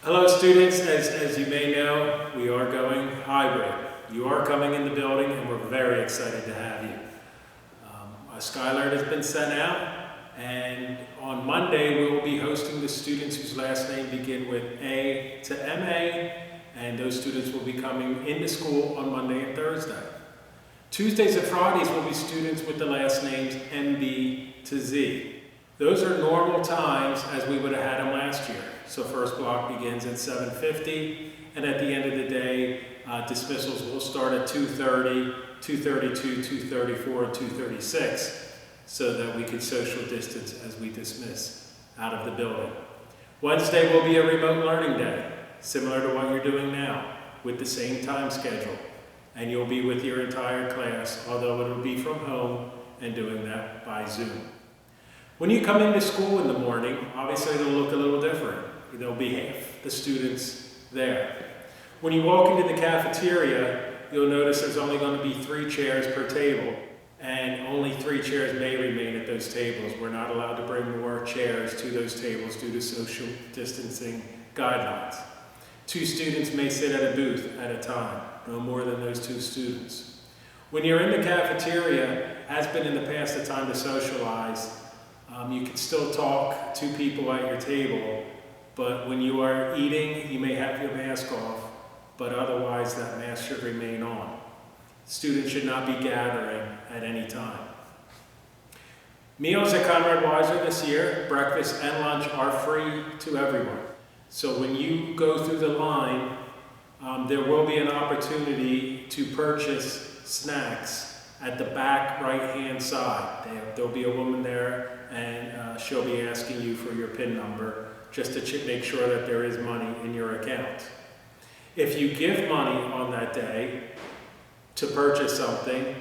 Hello students, as you may know, we are going hybrid. You are coming in the building and we're very excited to have you. A Skylight has been sent out, and on Monday we will be hosting the students whose last name begin with A to MA, and those students will be coming into school on Monday and Thursday. Tuesdays and Fridays will be students with the last names MB to Z. Those are normal times as we would have had them last year. So first block begins at 7:50, and at the end of the day, dismissals will start at 2:30, 2:32, 2:34, and 2:36, so that we can social distance as we dismiss out of the building. Wednesday will be a remote learning day, similar to what you're doing now, with the same time schedule. And you'll be with your entire class, although it will be from home and doing that by Zoom. When you come into school in the morning, obviously it'll look a little different. There'll be half the students there. When you walk into the cafeteria, you'll notice there's only going to be 3 chairs per table, and only 3 chairs may remain at those tables. We're not allowed to bring more chairs to those tables due to social distancing guidelines. 2 students may sit at a booth at a time, no more than those 2 students. When you're in the cafeteria, has been in the past a time to socialize. You can still talk to people at your table, but when you are eating, you may have your mask off, but otherwise that mask should remain on. Students should not be gathering at any time. Meals at Conrad Weiser this year, breakfast and lunch, are free to everyone. So when you go through the line, there will be an opportunity to purchase snacks at the back right-hand side. There'll be a woman there, and she'll be asking you for your PIN number just to make sure that there is money in your account. If you give money on that day to purchase something,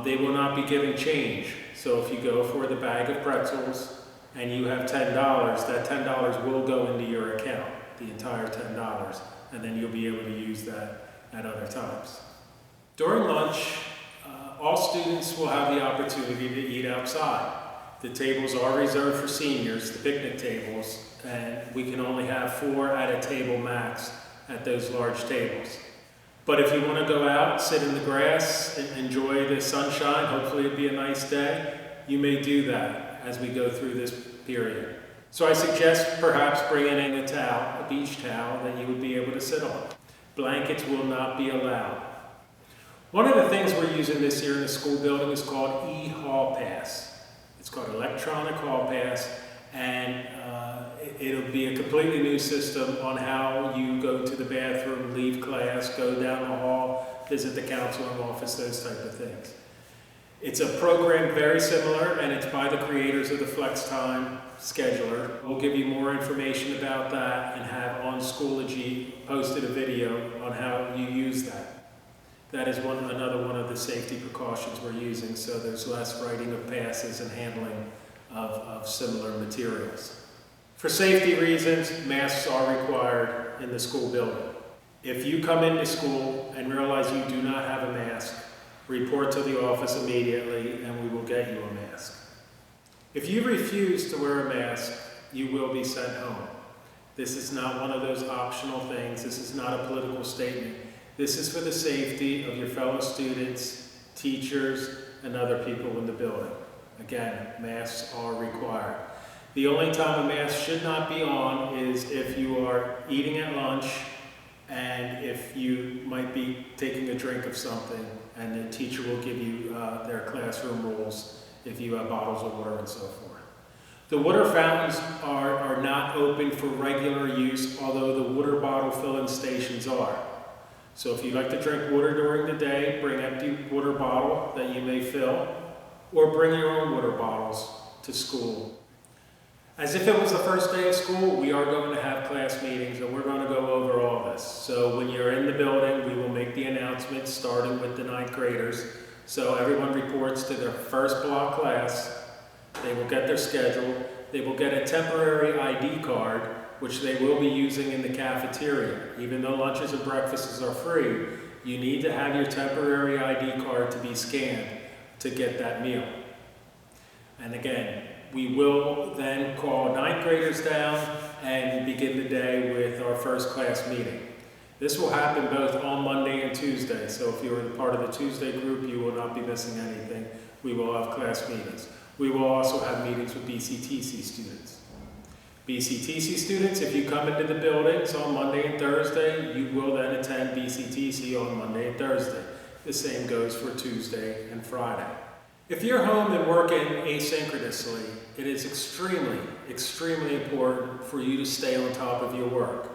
they will not be giving change. So if you go for the bag of pretzels and you have $10, that $10 will go into your account, the entire $10, and then you'll be able to use that at other times. During lunch, all students will have the opportunity to eat outside. The tables are reserved for seniors, the picnic tables, and we can only have 4 at a table max at those large tables. But if you want to go out, sit in the grass, and enjoy the sunshine, hopefully it'll be a nice day, you may do that as we go through this period. So I suggest perhaps bringing in a towel, a beach towel, that you would be able to sit on. Blankets will not be allowed. One of the things we're using this year in the school building is called e-hall pass. It's called electronic hall pass, and it'll be a completely new system on how you go to the bathroom, leave class, go down the hall, visit the counseling office, those type of things. It's a program very similar, and it's by the creators of the Flex Time scheduler. We'll give you more information about that and have on Schoology posted a video on how you use that. That is another one of the safety precautions we're using, so there's less writing of passes and handling of similar materials. For safety reasons, masks are required in the school building. If you come into school and realize you do not have a mask, report to the office immediately and we will get you a mask. If you refuse to wear a mask, you will be sent home. This is not one of those optional things. This is not a political statement. This is for the safety of your fellow students, teachers, and other people in the building. Again, masks are required. The only time a mask should not be on is if you are eating at lunch and if you might be taking a drink of something, and the teacher will give you their classroom rules if you have bottles of water and so forth. The water fountains are not open for regular use, although the water bottle filling stations are. So if you like to drink water during the day, bring an empty water bottle that you may fill, or bring your own water bottles to school. As if it was the first day of school, we are going to have class meetings and we're going to go over all this. So when you're in the building, we will make the announcements starting with the 9th graders. So everyone reports to their first block class. They will get their schedule. They will get a temporary ID card, which they will be using in the cafeteria. Even though lunches and breakfasts are free, you need to have your temporary ID card to be scanned to get that meal. And again, we will then call 9th graders down and begin the day with our first class meeting. This will happen both on Monday and Tuesday, so if you're part of the Tuesday group, you will not be missing anything. We will have class meetings. We will also have meetings with BCTC students. BCTC students, if you come into the buildings on Monday and Thursday, you will then attend BCTC on Monday and Thursday. The same goes for Tuesday and Friday. If you're home and working asynchronously, it is extremely important for you to stay on top of your work.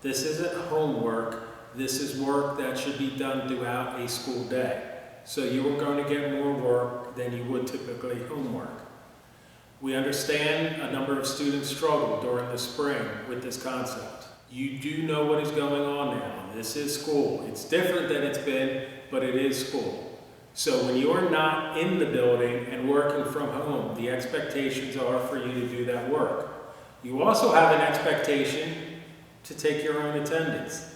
This isn't homework, this is work that should be done throughout a school day. So you are going to get more work than you would typically homework. We understand a number of students struggled during the spring with this concept. You do know what is going on now. This is school. It's different than it's been, but it is school. So when you're not in the building and working from home, the expectations are for you to do that work. You also have an expectation to take your own attendance.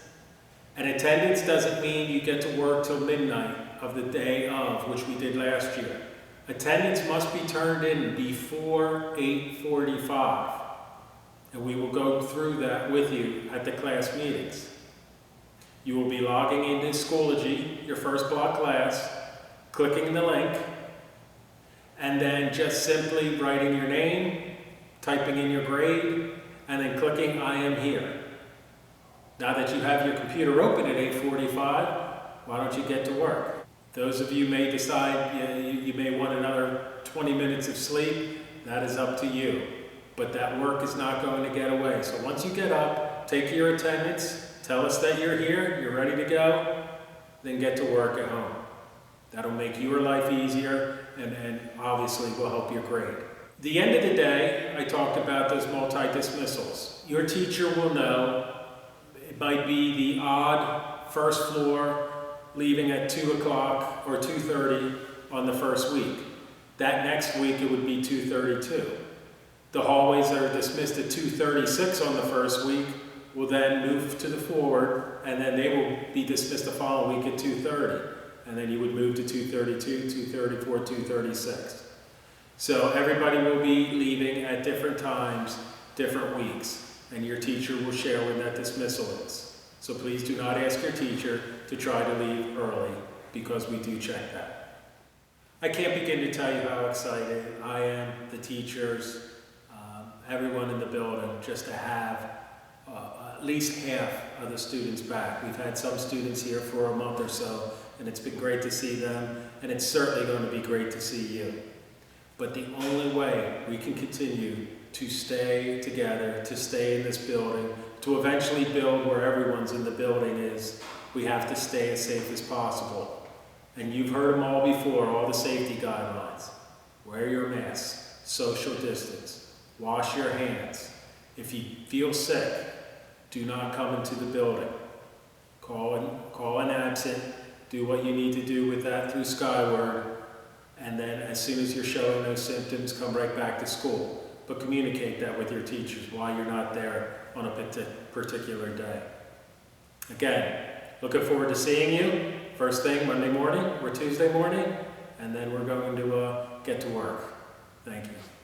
And attendance doesn't mean you get to work till midnight of the day of, which we did last year. Attendance must be turned in before 8:45, and we will go through that with you at the class meetings. You will be logging into Schoology, your first block class, clicking the link, and then just simply writing your name, typing in your grade, and then clicking I am here. Now that you have your computer open at 8:45, why don't you get to work? Those of you may decide you may want another 20 minutes of sleep. That is up to you. But that work is not going to get away. So once you get up, take your attendance, tell us that you're here, you're ready to go, then get to work at home. That'll make your life easier and obviously will help your grade. The end of the day, I talked about those multi-dismissals. Your teacher will know it might be the odd first floor leaving at 2 o'clock or 2:30 on the first week. That next week it would be 2:32. The hallways that are dismissed at 2:36 on the first week will then move to the forward, and then they will be dismissed the following week at 2:30. And then you would move to 2:32, 2:34, 2:36. So everybody will be leaving at different times, different weeks, and your teacher will share when that dismissal is. So please do not ask your teacher to try to leave early, because we do check that. I can't begin to tell you how excited I am, the teachers, everyone in the building, just to have at least half of the students back. We've had some students here for a month or so, and it's been great to see them, and it's certainly going to be great to see you. But the only way we can continue to stay together, to stay in this building, to eventually build where everyone's in the building is, we have to stay as safe as possible. And you've heard them all before, all the safety guidelines. Wear your mask, social distance, wash your hands. If you feel sick, do not come into the building. Call an absent, do what you need to do with that through Skyward, and then as soon as you're showing those symptoms, come right back to school. But communicate that with your teachers why you're not there on a particular day. Again, looking forward to seeing you first thing Monday morning or Tuesday morning, and then we're going to get to work. Thank you.